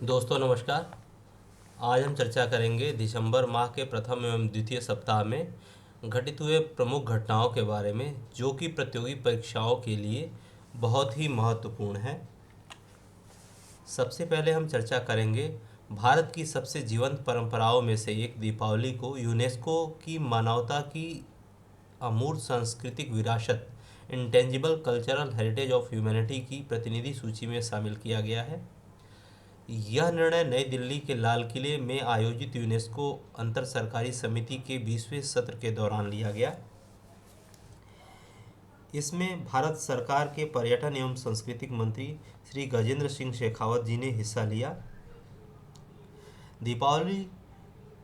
दोस्तों नमस्कार। आज हम चर्चा करेंगे दिसंबर माह के प्रथम एवं द्वितीय सप्ताह में घटित हुए प्रमुख घटनाओं के बारे में, जो कि प्रतियोगी परीक्षाओं के लिए बहुत ही महत्वपूर्ण है। सबसे पहले हम चर्चा करेंगे भारत की सबसे जीवंत परंपराओं में से एक दीपावली को यूनेस्को की मानवता की अमूर्त सांस्कृतिक विरासत intangible cultural heritage of humanity की प्रतिनिधि सूची में शामिल किया गया है। यह निर्णय नई दिल्ली के लाल किले में आयोजित यूनेस्को अंतर सरकारी समिति के 20वें सत्र के दौरान लिया गया। इसमें भारत सरकार के पर्यटन एवं सांस्कृतिक मंत्री श्री गजेंद्र सिंह शेखावत जी ने हिस्सा लिया। दीपावली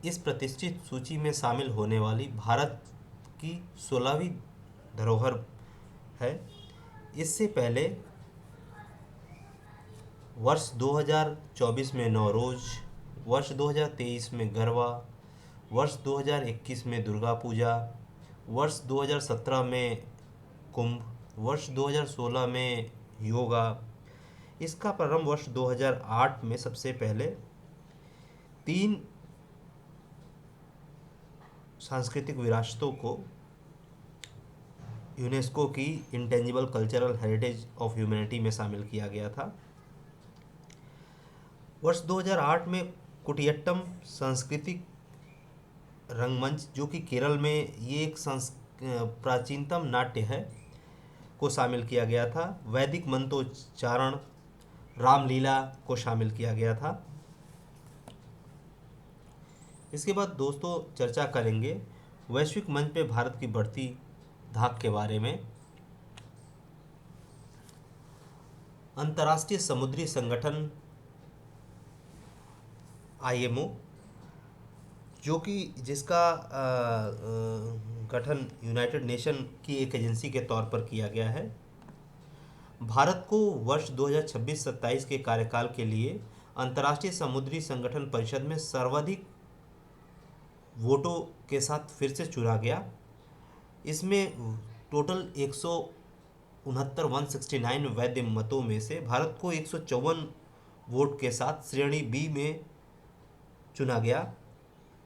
इस प्रतिष्ठित सूची में शामिल होने वाली भारत की 16वीं धरोहर है। इससे पहले वर्ष 2024 में नवरोज, वर्ष 2023 में गरबा, वर्ष 2021 में दुर्गा पूजा, वर्ष 2017 में कुंभ, वर्ष 2016 में योगा। इसका प्रारंभ वर्ष 2008 में सबसे पहले 3 सांस्कृतिक विरासतों को यूनेस्को की intangible cultural heritage of humanity में शामिल किया गया था। वर्ष 2008 में कुटियट्टम सांस्कृतिक रंगमंच, जो कि केरल में ये एक प्राचीनतम नाट्य है, को शामिल किया गया था। वैदिक मंत्रोच्चारण, रामलीला को शामिल किया गया था। इसके बाद दोस्तों चर्चा करेंगे वैश्विक मंच पे भारत की बढ़ती धाक के बारे में। अंतर्राष्ट्रीय समुद्री संगठन आईएमओ, जो कि जिसका गठन यूनाइटेड नेशन की एक एजेंसी के तौर पर किया गया है, भारत को वर्ष 2026-27 के कार्यकाल के लिए अंतर्राष्ट्रीय समुद्री संगठन परिषद में सर्वाधिक वोटों के साथ फिर से चुना गया। इसमें टोटल 169 वैध मतों में से भारत को 154 वोट के साथ श्रेणी बी में चुना गया,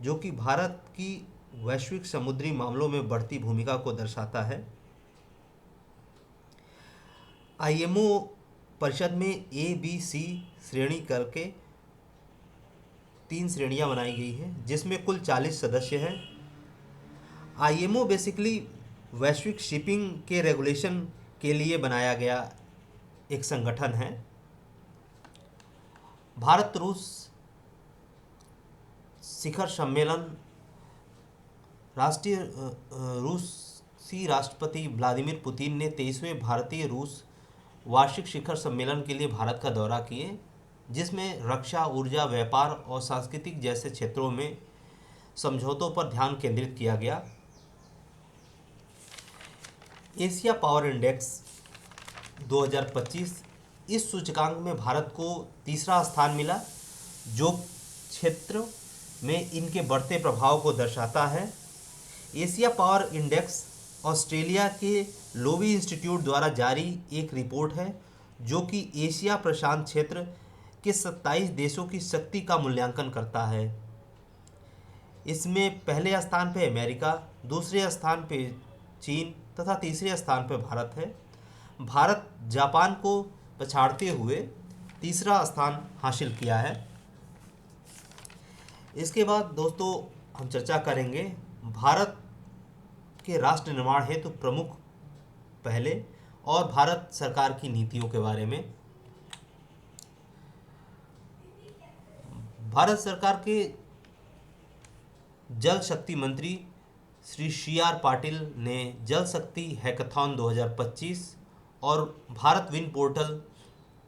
जो कि भारत की वैश्विक समुद्री मामलों में बढ़ती भूमिका को दर्शाता है। आईएमओ परिषद में ए बी सी श्रेणी करके 3 श्रेणियां बनाई गई हैं, जिसमें कुल 40 सदस्य हैं। आईएमओ बेसिकली वैश्विक शिपिंग के रेगुलेशन के लिए बनाया गया एक संगठन है। भारत रूस शिखर सम्मेलन, रूसी राष्ट्रपति व्लादिमीर पुतिन ने 23वें भारतीय रूस वार्षिक शिखर सम्मेलन के लिए भारत का दौरा किए, जिसमें रक्षा, ऊर्जा, व्यापार और सांस्कृतिक जैसे क्षेत्रों में समझौतों पर ध्यान केंद्रित किया गया। एशिया पावर इंडेक्स 2025, इस सूचकांक में भारत को तीसरा स्थान मिला, जो क्षेत्र में इनके बढ़ते प्रभाव को दर्शाता है। एशिया पावर इंडेक्स ऑस्ट्रेलिया के लोवी इंस्टीट्यूट द्वारा जारी एक रिपोर्ट है, जो कि एशिया प्रशांत क्षेत्र के 27 देशों की शक्ति का मूल्यांकन करता है। इसमें पहले स्थान पे अमेरिका, दूसरे स्थान पे चीन तथा तीसरे स्थान पे भारत है। भारत जापान को पछाड़ते हुए तीसरा स्थान हासिल किया है। इसके बाद दोस्तों हम चर्चा करेंगे भारत के राष्ट्र निर्माण हेतु प्रमुख पहले और भारत सरकार की नीतियों के बारे में। भारत सरकार के जल शक्ति मंत्री श्री CR पाटिल ने जल शक्ति हैकाथॉन 2025 और भारत विन पोर्टल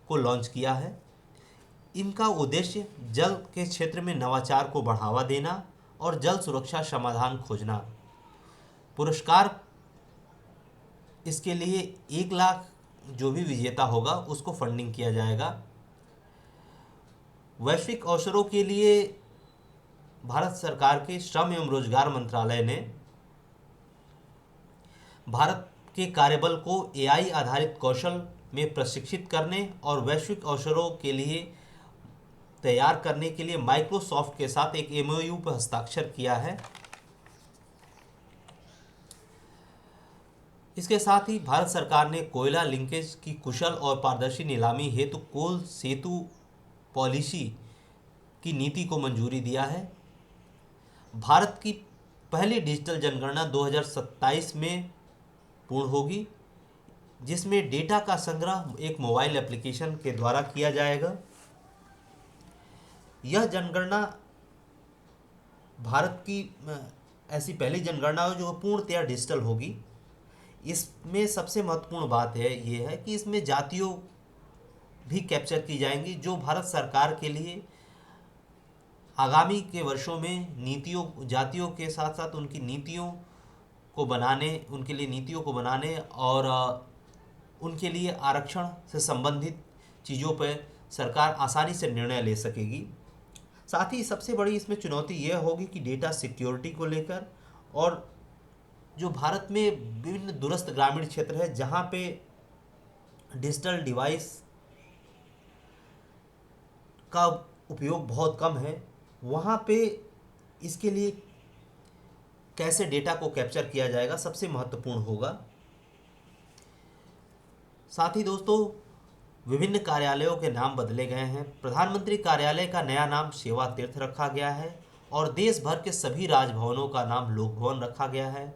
को लॉन्च किया है। इनका उद्देश्य जल के क्षेत्र में नवाचार को बढ़ावा देना और जल सुरक्षा समाधान खोजना। पुरस्कार इसके लिए 1 लाख जो भी विजेता होगा उसको फंडिंग किया जाएगा। वैश्विक अवसरों के लिए भारत सरकार के श्रम एवं रोजगार मंत्रालय ने भारत के कार्यबल को AI आधारित कौशल में प्रशिक्षित करने और वैश्विक अवसरों के लिए तैयार करने के लिए माइक्रोसॉफ्ट के साथ एक एमओयू पर हस्ताक्षर किया है। इसके साथ ही भारत सरकार ने कोयला लिंकेज की कुशल और पारदर्शी नीलामी हेतु कोल सेतु पॉलिसी की नीति को मंजूरी दिया है। भारत की पहली डिजिटल जनगणना 2027 में पूर्ण होगी, जिसमें डेटा का संग्रह एक मोबाइल एप्लीकेशन के द्वारा किया जाएगा। यह जनगणना भारत की ऐसी पहली जनगणना हो जो पूर्णतया डिजिटल होगी। इसमें सबसे महत्वपूर्ण बात है ये है कि इसमें जातियों भी कैप्चर की जाएंगी, जो भारत सरकार के लिए आगामी के वर्षों में नीतियों जातियों के साथ साथ उनकी नीतियों को बनाने उनके लिए नीतियों को बनाने और उनके लिए आरक्षण से संबंधित चीज़ों पर सरकार आसानी से निर्णय ले सकेगी। साथ ही सबसे बड़ी इसमें चुनौती यह होगी कि डेटा सिक्योरिटी को लेकर, और जो भारत में विभिन्न दूरस्थ ग्रामीण क्षेत्र है जहाँ पे डिजिटल डिवाइस का उपयोग बहुत कम है, वहाँ पे इसके लिए कैसे डेटा को कैप्चर किया जाएगा सबसे महत्वपूर्ण होगा। साथ ही दोस्तों, विभिन्न कार्यालयों के नाम बदले गए हैं। प्रधानमंत्री कार्यालय का नया नाम सेवा तीर्थ रखा गया है और देश भर के सभी राजभवनों का नाम लोक भवन रखा गया है।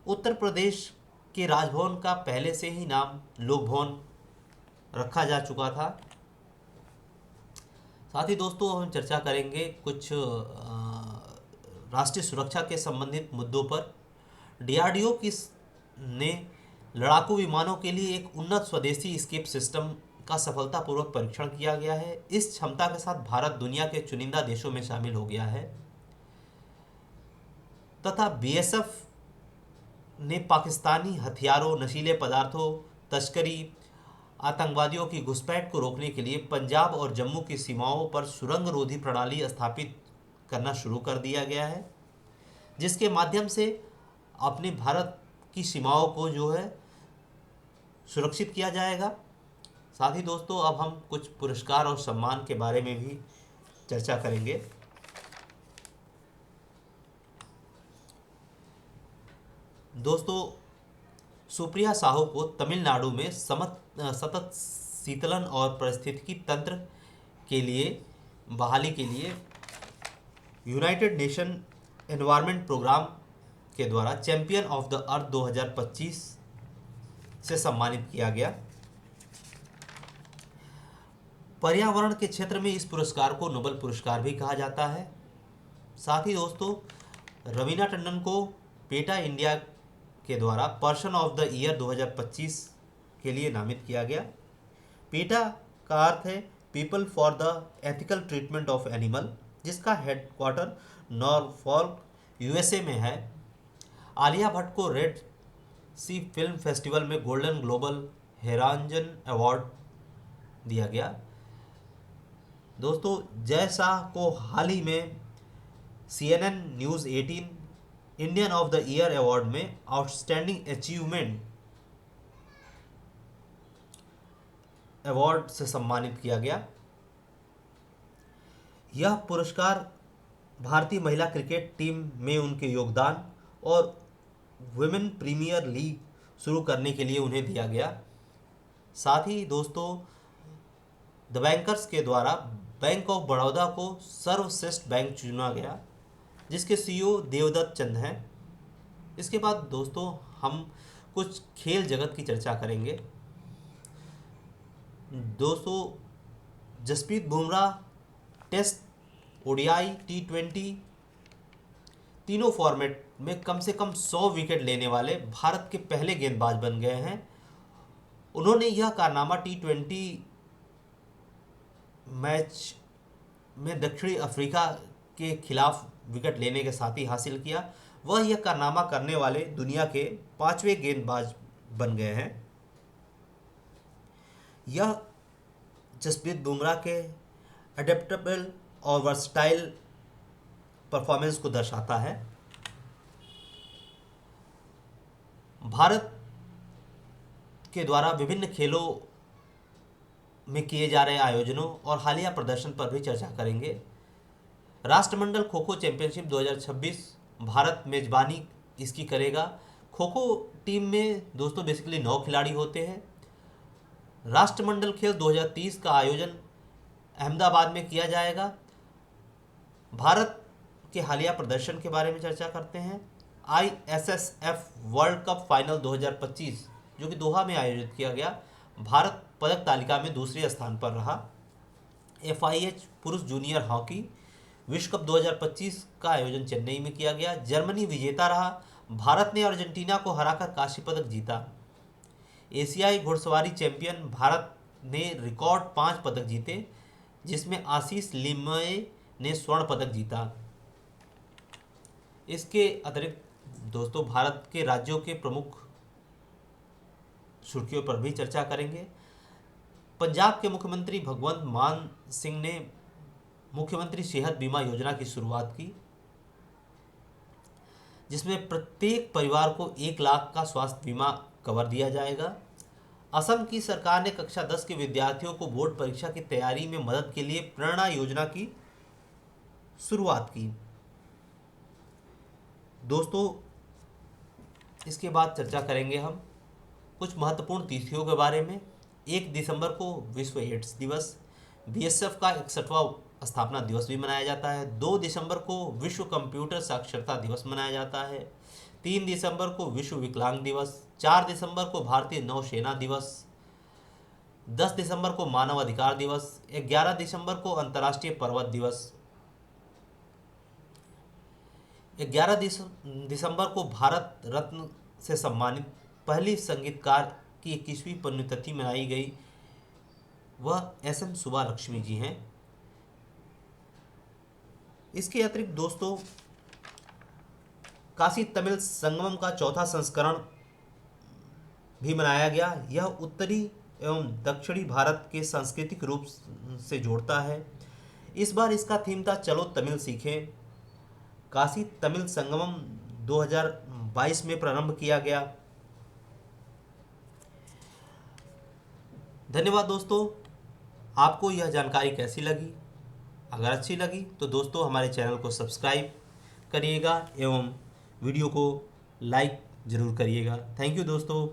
उत्तर प्रदेश के राजभवन का पहले से ही नाम लोक भवन रखा जा चुका था। साथ ही दोस्तों, हम चर्चा करेंगे कुछ राष्ट्रीय सुरक्षा के संबंधित मुद्दों पर। डीआरडीओ ने लड़ाकू विमानों के लिए एक उन्नत स्वदेशी स्केप सिस्टम का सफलतापूर्वक परीक्षण किया गया है। इस क्षमता के साथ भारत दुनिया के चुनिंदा देशों में शामिल हो गया है तथा बीएसएफ ने पाकिस्तानी हथियारों, नशीले पदार्थों, तस्करी, आतंकवादियों की घुसपैठ को रोकने के लिए पंजाब और जम्मू की सीमाओं पर सुरंग रोधी प्रणाली स्थापित करना शुरू कर दिया गया है, जिसके माध्यम से अपने भारत की सीमाओं को जो है सुरक्षित किया जाएगा। साथ ही दोस्तों, अब हम कुछ पुरस्कार और सम्मान के बारे में भी चर्चा करेंगे। दोस्तों, सुप्रिया साहू को तमिलनाडु में सतत शीतलन और पारिस्थितिकी तंत्र के लिए बहाली के लिए यूनाइटेड नेशन एनवायरनमेंट प्रोग्राम के द्वारा चैंपियन ऑफ द अर्थ 2025 से सम्मानित किया गया। पर्यावरण के क्षेत्र में इस पुरस्कार को नोबेल पुरस्कार भी कहा जाता है। साथ ही दोस्तों, रवीना टंडन को पेटा इंडिया के द्वारा पर्सन ऑफ द ईयर 2025 के लिए नामित किया गया। पेटा का अर्थ है people for the ethical treatment of animal, जिसका हेडक्वार्टर नॉरफॉल्क यूएसए में है। आलिया भट्ट को रेड सी फिल्म फेस्टिवल में गोल्डन ग्लोबल हेरांजन अवार्ड दिया गया। दोस्तों, जय शाह को हाल ही में CNN news 18 Indian of the year award में आउटस्टैंडिंग अचीवमेंट अवार्ड से सम्मानित किया गया। यह पुरस्कार भारतीय महिला क्रिकेट टीम में उनके योगदान और वुमेन प्रीमियर लीग शुरू करने के लिए उन्हें दिया गया। साथ ही दोस्तों, द बैंकर्स के द्वारा बैंक ऑफ बड़ौदा को सर्वश्रेष्ठ बैंक चुना गया, जिसके CEO देवदत्त चंद हैं। इसके बाद दोस्तों, हम कुछ खेल जगत की चर्चा करेंगे। दोस्तों, Jasprit Bumrah test, ODI, T20 तीनों फॉर्मेट में कम से कम 100 विकेट लेने वाले भारत के पहले गेंदबाज बन गए हैं। उन्होंने यह कारनामा T20 मैच में दक्षिणी अफ्रीका के खिलाफ विकेट लेने के साथ ही हासिल किया। वह यह कारनामा करने वाले दुनिया के 5वें गेंदबाज बन गए हैं। यह जसप्रीत बुमराह के एडेप्टेबल और वर्सटाइल परफॉर्मेंस को दर्शाता है। भारत के द्वारा विभिन्न खेलों में किए जा रहे आयोजनों और हालिया प्रदर्शन पर भी चर्चा करेंगे। राष्ट्रमंडल खो खो चैंपियनशिप 2026 भारत मेजबानी इसकी करेगा। खो खो टीम में दोस्तों बेसिकली 9 खिलाड़ी होते हैं। राष्ट्रमंडल खेल 2030 का आयोजन अहमदाबाद में किया जाएगा। भारत के हालिया प्रदर्शन के बारे में चर्चा करते हैं। ISSF वर्ल्ड कप फाइनल 2025 जो कि दोहा में आयोजित किया गया, भारत पदक तालिका में दूसरे स्थान पर रहा। FIH पुरुष जूनियर हॉकी विश्व कप 2025 का आयोजन चेन्नई में किया गया। जर्मनी विजेता रहा। भारत ने अर्जेंटीना को हराकर कांस्य पदक जीता। एशियाई घुड़सवारी चैंपियन भारत ने रिकॉर्ड 5 पदक जीते, जिसमें आशीष लिमये ने स्वर्ण पदक जीता। इसके अतिरिक्त दोस्तों भारत के राज्यों के प्रमुख सुर्खियों पर भी चर्चा करेंगे। पंजाब के मुख्यमंत्री भगवंत मान सिंह ने मुख्यमंत्री सेहत बीमा योजना की शुरुआत की, जिसमें प्रत्येक परिवार को 1 लाख का स्वास्थ्य बीमा कवर दिया जाएगा। असम की सरकार ने कक्षा 10 के विद्यार्थियों को बोर्ड परीक्षा की तैयारी में मदद के लिए प्रेरणा योजना की शुरुआत की। दोस्तों इसके बाद चर्चा करेंगे हम कुछ महत्वपूर्ण तिथियों के बारे में। 1 दिसंबर को विश्व एड्स दिवस, BSF का 61वां स्थापना दिवस भी मनाया जाता है। 2 दिसंबर को विश्व कंप्यूटर साक्षरता दिवस मनाया जाता है। 3 दिसंबर को विश्व विकलांग दिवस, 4 दिसंबर को भारतीय नौसेना दिवस, 10 दिसंबर को मानव अधिकार दिवस, 11 दिसंबर को अंतर्राष्ट्रीय पर्वत दिवस, 11 दिसंबर को भारत रत्न से सम्मानित पहली संगीतकार की 21वीं पुण्यतिथि मनाई गई। वह SM सुब्बालक्ष्मी जी हैं। इसके अतिरिक्त दोस्तों काशी तमिल संगमम का 4था संस्करण भी मनाया गया। यह उत्तरी एवं दक्षिणी भारत के सांस्कृतिक रूप से जोड़ता है। इस बार इसका थीम था चलो तमिल सीखें। काशी तमिल संगमम 2022 में प्रारंभ किया गया। धन्यवाद दोस्तों। आपको यह जानकारी कैसी लगी? अगर अच्छी लगी तो दोस्तों हमारे चैनल को सब्सक्राइब करिएगा एवं वीडियो को लाइक ज़रूर करिएगा। थैंक यू दोस्तों।